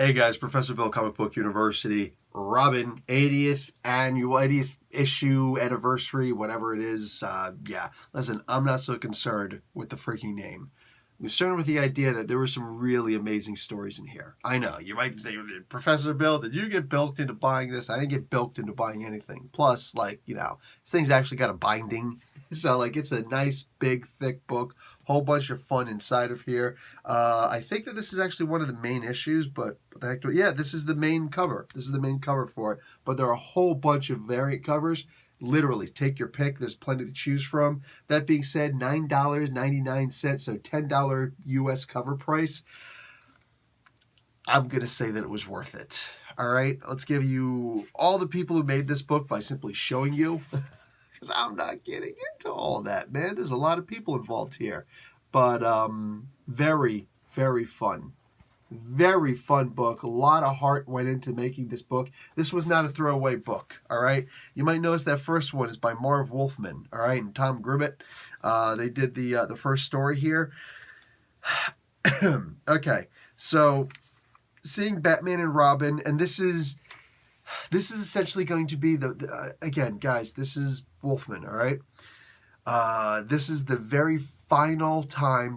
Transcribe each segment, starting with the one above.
Hey guys, Professor Bill, Comic Book University, Robin, 80th issue, anniversary, whatever it is. Yeah, listen, I'm not so concerned with the freaking name. I'm concerned with the idea that there were some really amazing stories in here. I know, you might think, Professor Bill, did you get bilked into buying this? I didn't get bilked into buying anything. Plus, this thing's actually got a binding. So, it's a nice, big, thick book. Whole bunch of fun inside of here. I think that this is actually one of the main issues, but what the heck yeah, this is the main cover. This is the main cover for it. But there are a whole bunch of variant covers. Literally, take your pick. There's plenty to choose from. That being said, $9.99, so $10 US cover price. I'm going to say that it was worth it. All right, let's give you all the people who made this book by simply showing you. Because I'm not getting into all that, man. There's a lot of people involved here. But very, very fun. Very fun book. A lot of heart went into making this book. This was not a throwaway book, all right? You might notice that first one is by Marv Wolfman, all right, and Tom Grimmett. They did the first story here. Okay, so seeing Batman and Robin, and this is essentially going to be again, guys, this is Wolfman, all right? This is the very final time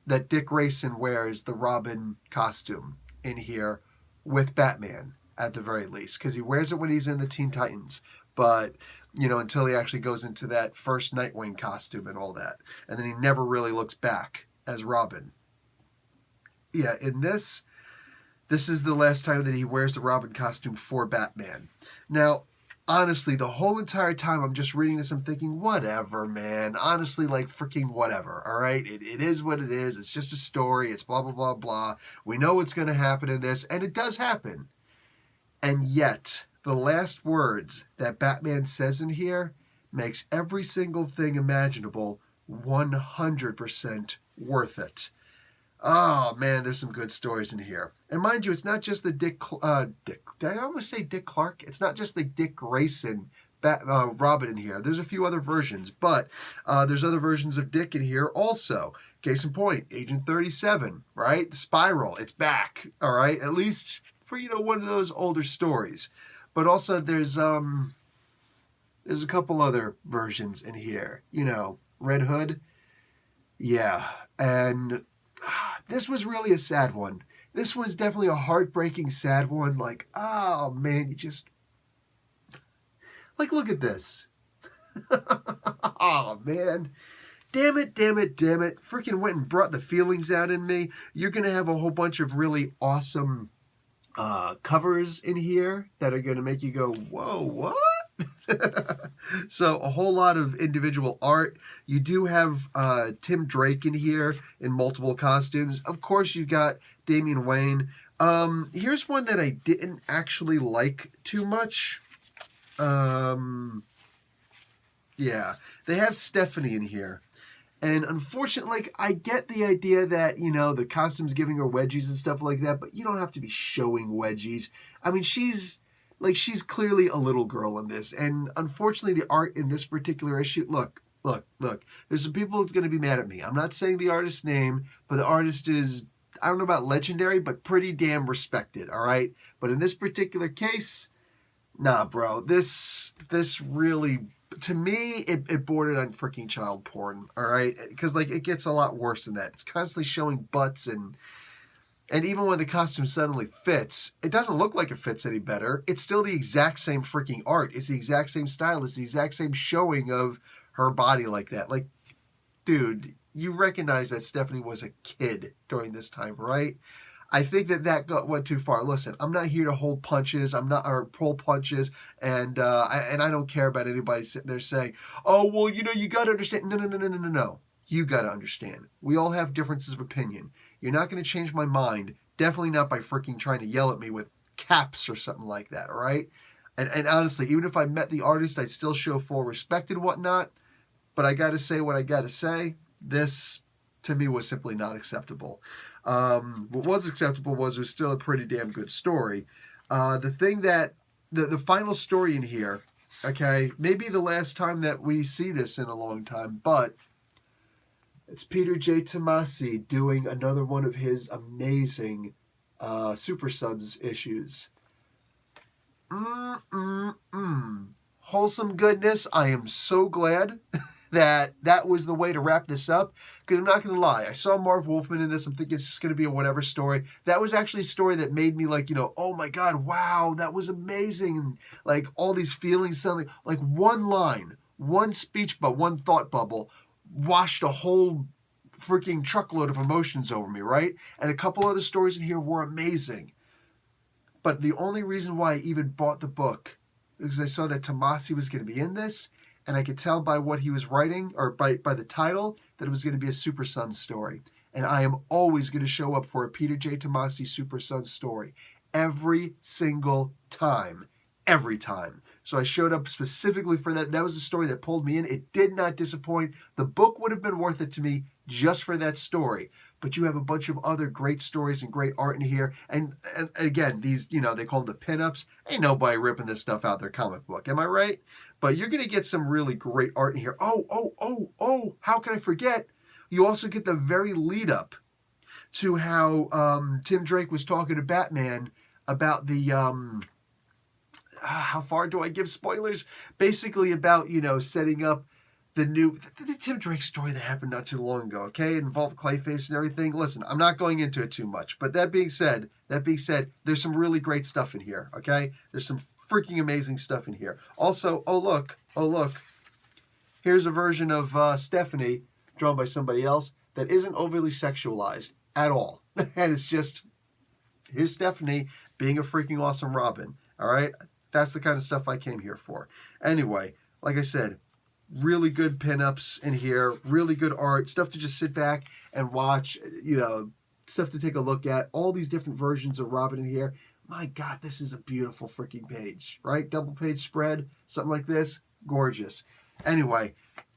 that Dick Grayson wears the Robin costume in here with Batman, at the very least, because he wears it when he's in the Teen Titans, but, until he actually goes into that first Nightwing costume and all that, and then he never really looks back as Robin. Yeah, in this is the last time that he wears the Robin costume for Batman. Now, honestly, the whole entire time I'm just reading this, I'm thinking, whatever, man. Honestly, freaking whatever, all right? It is what it is. It's just a story. It's blah, blah, blah, blah. We know what's going to happen in this, and it does happen. And yet, the last words that Batman says in here makes every single thing imaginable 100% worth it. Oh, man, there's some good stories in here. And mind you, it's not just the did I almost say Dick Clark? It's not just the Dick Grayson Robin in here. There's a few other versions, but there's other versions of Dick in here also. Case in point, Agent 37, right? The Spiral, it's back, all right? At least for, one of those older stories. But also there's a couple other versions in here. Red Hood. Yeah, and this was really a sad one. This was definitely a heartbreaking, sad one. Oh, man, you just... look at this. Oh, man. Damn it. Freaking went and brought the feelings out in me. You're going to have a whole bunch of really awesome covers in here that are going to make you go, whoa, what? So a whole lot of individual art. You do have Tim Drake in here in multiple costumes. Of course, you've got Damian Wayne. Here's one that I didn't actually like too much. Yeah, they have Stephanie in here. And unfortunately, I get the idea that, the costume's giving her wedgies and stuff like that, but you don't have to be showing wedgies. I mean, she's clearly a little girl in this. And unfortunately, the art in this particular issue, look. There's some people that's going to be mad at me. I'm not saying the artist's name, but the artist is, I don't know about legendary, but pretty damn respected, all right? But in this particular case, nah, bro. This really, to me, it bordered on freaking child porn, all right? Because, it gets a lot worse than that. It's constantly showing butts and even when the costume suddenly fits, it doesn't look like it fits any better. It's still the exact same freaking art. It's the exact same style. It's the exact same showing of her body like that. Dude, you recognize that Stephanie was a kid during this time, right? I think that went too far. Listen, I'm not here to hold punches. Or pull punches, and I don't care about anybody sitting there saying, "Oh, well, you got to understand." No. You got to understand. We all have differences of opinion. You're not going to change my mind. Definitely not by freaking trying to yell at me with caps or something like that, all right? And honestly, even if I met the artist, I'd still show full respect and whatnot. But I got to say what I got to say. This, to me, was simply not acceptable. What was acceptable was it was still a pretty damn good story. The thing that, the final story in here, okay, maybe the last time that we see this in a long time, but it's Peter J. Tomasi doing another one of his amazing Super Sons issues. Wholesome goodness. I am so glad that was the way to wrap this up. Because I'm not going to lie, I saw Marv Wolfman in this. I'm thinking it's just going to be a whatever story. That was actually a story that made me like, oh my God, wow, that was amazing. And like all these feelings suddenly, like one line, one speech, but one thought bubble washed a whole freaking truckload of emotions over me, right? And a couple other stories in here were amazing. But the only reason why I even bought the book is because I saw that Tomasi was going to be in this, and I could tell by what he was writing, or by the title, that it was going to be a Super Sons story. And I am always going to show up for a Peter J. Tomasi Super Sons story. Every single time. Every time. So I showed up specifically for that. That was a story that pulled me in. It did not disappoint. The book would have been worth it to me just for that story. But you have a bunch of other great stories and great art in here. And again, these, they call them the pinups. Ain't nobody ripping this stuff out their comic book. Am I right? But you're going to get some really great art in here. Oh, how can I forget? You also get the very lead up to how Tim Drake was talking to Batman about the... how far do I give spoilers? Basically about, setting up the Tim Drake story that happened not too long ago, okay? It involved Clayface and everything. Listen, I'm not going into it too much, but that being said, there's some really great stuff in here, okay? There's some freaking amazing stuff in here. Also, oh look, here's a version of Stephanie, drawn by somebody else, that isn't overly sexualized at all. And it's just, here's Stephanie being a freaking awesome Robin, all right? That's the kind of stuff I came here for. Anyway, like I said, really good pinups in here, really good art, stuff to just sit back and watch, stuff to take a look at. All these different versions of Robin in here. My God, this is a beautiful freaking page, right? Double page spread, something like this. Gorgeous. Anyway,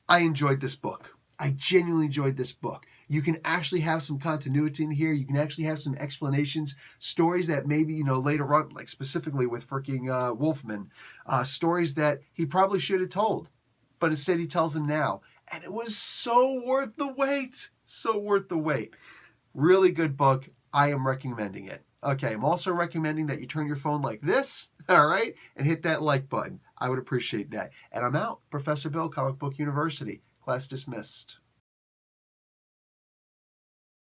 I enjoyed this book. I genuinely enjoyed this book. You can actually have some continuity in here. You can actually have some explanations, stories that maybe, later on, like specifically with freaking Wolfman, stories that he probably should have told, but instead he tells them now. And it was so worth the wait. So worth the wait. Really good book. I am recommending it. Okay, I'm also recommending that you turn your phone like this, all right, and hit that like button. I would appreciate that. And I'm out. Professor Bill, Comic Book University. Class dismissed.